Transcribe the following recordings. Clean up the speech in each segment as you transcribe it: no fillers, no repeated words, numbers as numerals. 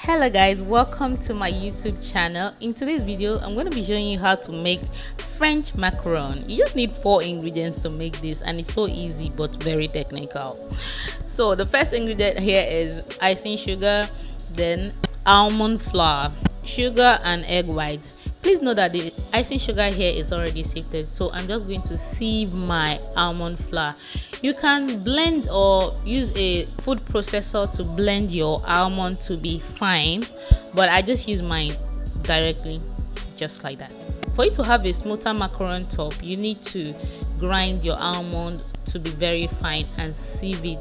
Hello guys, welcome to my YouTube channel. In today's video I'm going to be showing you how to make French macaron. You just need 4 ingredients to make this, and it's so easy but very technical. So the first ingredient here is icing sugar, then almond flour, sugar and egg whites. Please note that the icing sugar here is already sifted, so I'm just going to sieve my almond flour. You can blend or use a food processor to blend your almond to be fine, but I just use mine directly, just like that. For you to have a smoother macaron top, you need to grind your almond to be very fine and sieve it.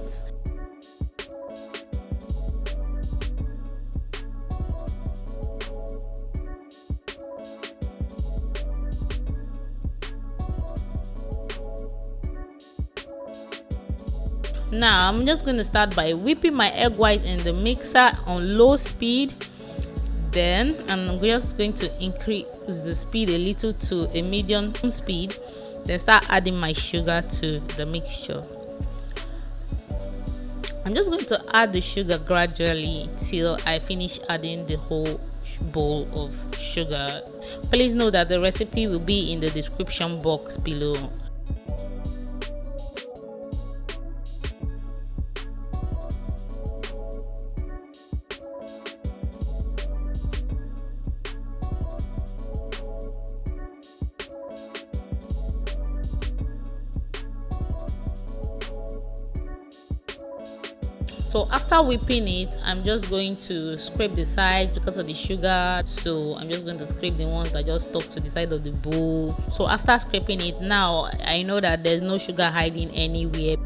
Now I'm just going to start by whipping my egg white in the mixer on low speed. Then I'm just going to increase the speed a little to a medium speed, then start adding my sugar to the mixture. I'm just going to add the sugar gradually till I finish adding the whole bowl of sugar. Please note that the recipe will be in the description box below. So after whipping it, I'm just going to scrape the sides because of the sugar. So I'm just going to scrape the ones that just stuck to the side of the bowl. So after scraping it, now I know that there's no sugar hiding anywhere.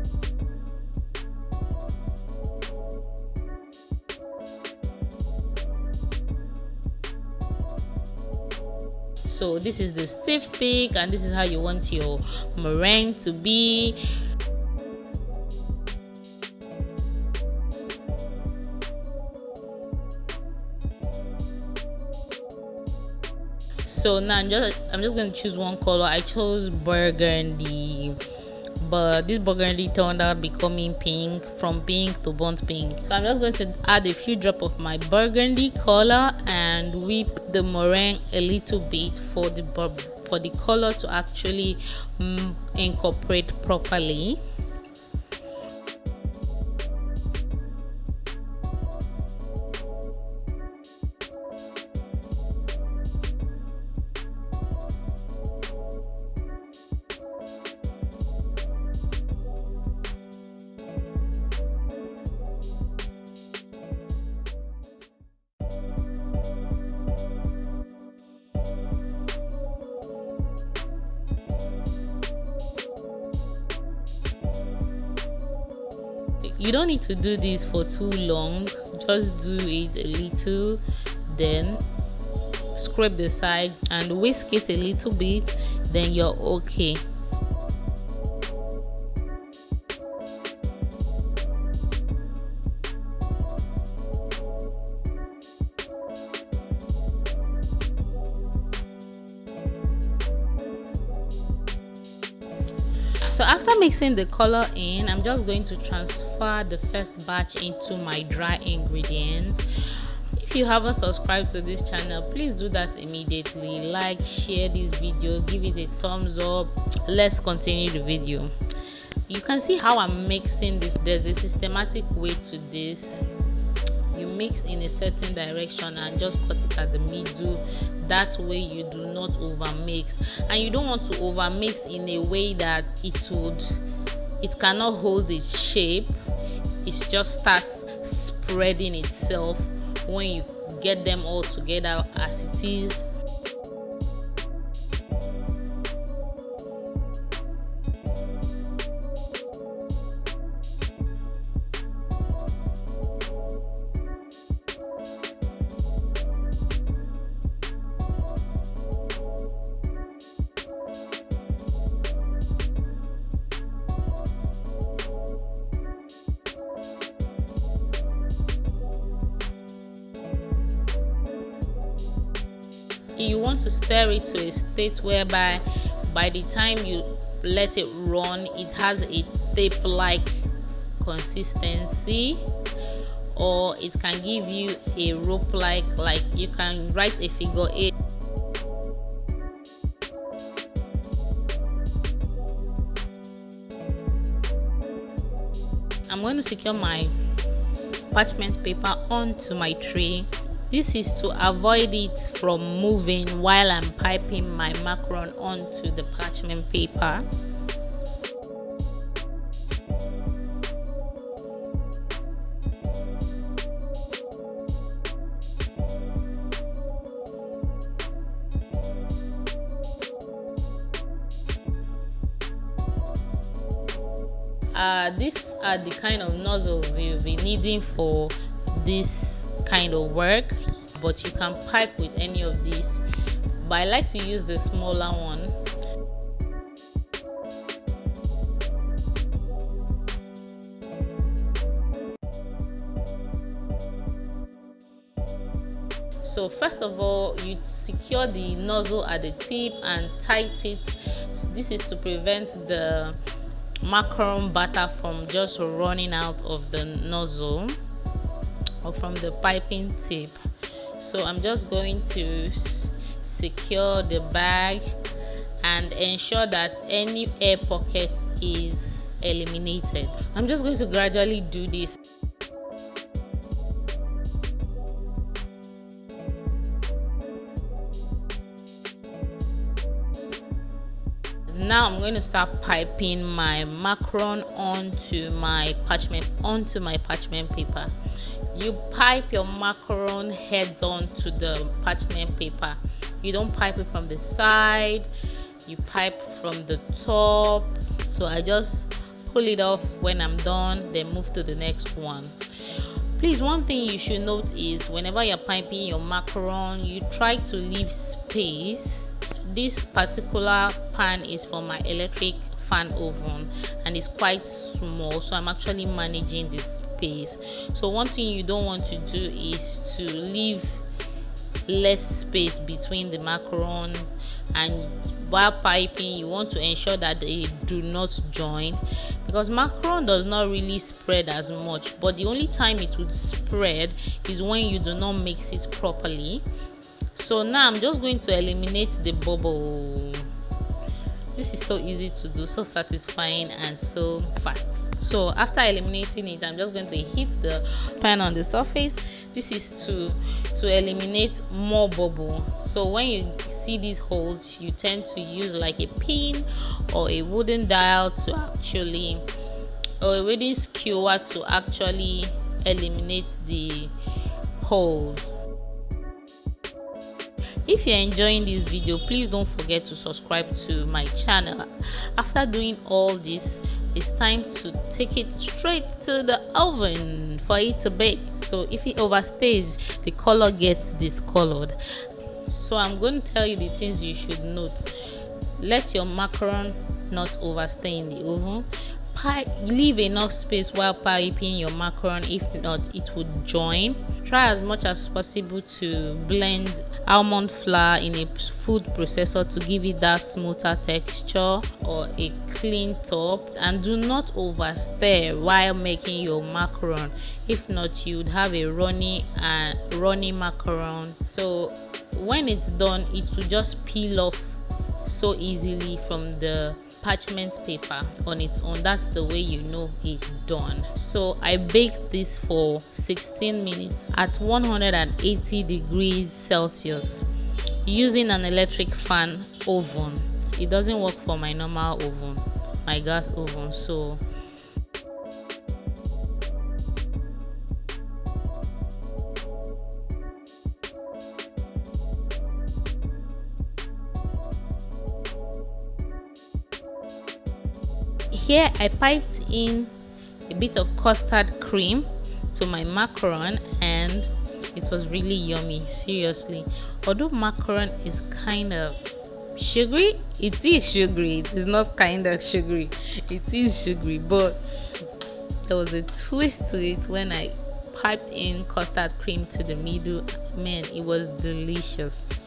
So this is the stiff peak, and this is how you want your meringue to be. So now I'm just going to choose one color. I chose burgundy, but this burgundy turned out becoming pink, from pink to burnt pink. So I'm just going to add a few drops of my burgundy color and whip the meringue a little bit for the color to actually incorporate properly. You don't need to do this for too long, just do it a little, then scrape the sides and whisk it a little bit, then you're okay. So after mixing the color in, I'm just going to transfer the first batch into my dry ingredients. If you haven't subscribed to this channel, please do that immediately. Like, share this video, give it a thumbs up. Let's continue the video. You can see how I'm mixing this. There's a systematic way to this. You mix in a certain direction and just cut it at the middle. That way you do not over mix, and you don't want to over mix in a way that it cannot hold its shape. It just starts spreading itself when you get them all together as it is. You want to stir it to a state whereby by the time you let it run, it has a tape like consistency, or it can give you a rope like you can write a figure 8. I'm going to secure my parchment paper onto my tray. This is to avoid it from moving while I'm piping my macaron onto the parchment paper. These are the kind of nozzles you'll be needing for this kind of work, but you can pipe with any of these, but I like to use the smaller one. So first of all, you secure the nozzle at the tip and tight it. This is to prevent the macaron batter from just running out of the nozzle or from the piping tip. So I'm just going to secure the bag and ensure that any air pocket is eliminated. I'm just going to gradually do this. Now I'm going to start piping my macaron onto my parchment paper. You pipe your macaron head on to the parchment paper. You don't pipe it from the side, you pipe from the top. So I just pull it off when I'm done, then move to the next one. Please, one thing you should note is whenever you're piping your macaron, you try to leave space. This particular pan is for my electric fan oven and it's quite small, so I'm actually managing this space. So one thing you don't want to do is to leave less space between the macarons, and while piping you want to ensure that they do not join, because macaron does not really spread as much, but the only time it would spread is when you do not mix it properly. So now I'm just going to eliminate the bubble. This is so easy to do, so satisfying and so fast. So after eliminating it, I'm just going to hit the pan on the surface. This is to eliminate more bubble. So when you see these holes, you tend to use like a pin or a wooden dial to actually, or a wooden skewer to actually eliminate the holes. If you're enjoying this video, please don't forget to subscribe to my channel. After doing all this, it's time to take it straight to the oven for it to bake. So if it overstays, the color gets discolored. So I'm going to tell you the things you should note. Let your macaron not overstay in the oven. Leave enough space while piping your macaron, if not it would join. Try as much as possible to blend almond flour in a food processor to give it that smoother texture or a clean top, and do not overstir while making your macaron. If not, you would have a runny macaron. So when it's done, it will just peel off so easily from the parchment paper on its own. That's the way you know it's done. So I baked this for 16 minutes at 180 degrees Celsius using an electric fan oven. It doesn't work for my normal oven, my gas oven. So here I piped in a bit of custard cream to my macaron, and it was really yummy, seriously. Although macaron is kind of sugary, it is sugary. It is not kind of sugary, it is sugary, but there was a twist to it when I piped in custard cream to the middle. Man, it was delicious.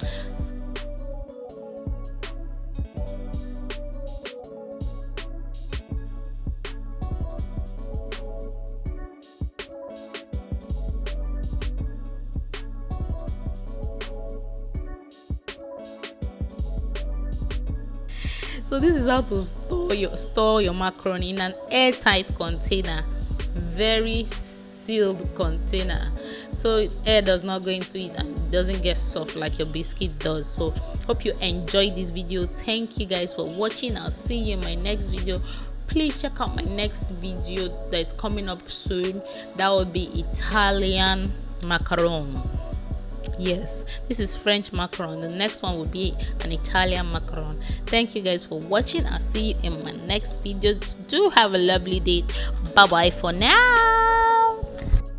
So this is how to store your macaroni in an airtight container, very sealed container, so air does not go into it and it doesn't get soft like your biscuit does. So hope you enjoyed this video. Thank you guys for watching. I'll see you in my next video. Please check out my next video that's coming up soon. That will be Italian macaron. Yes, this is French macaron. The next one will be an Italian macaron. Thank you guys for watching. I'll see you in my next video. Do have a lovely day. Bye bye for now.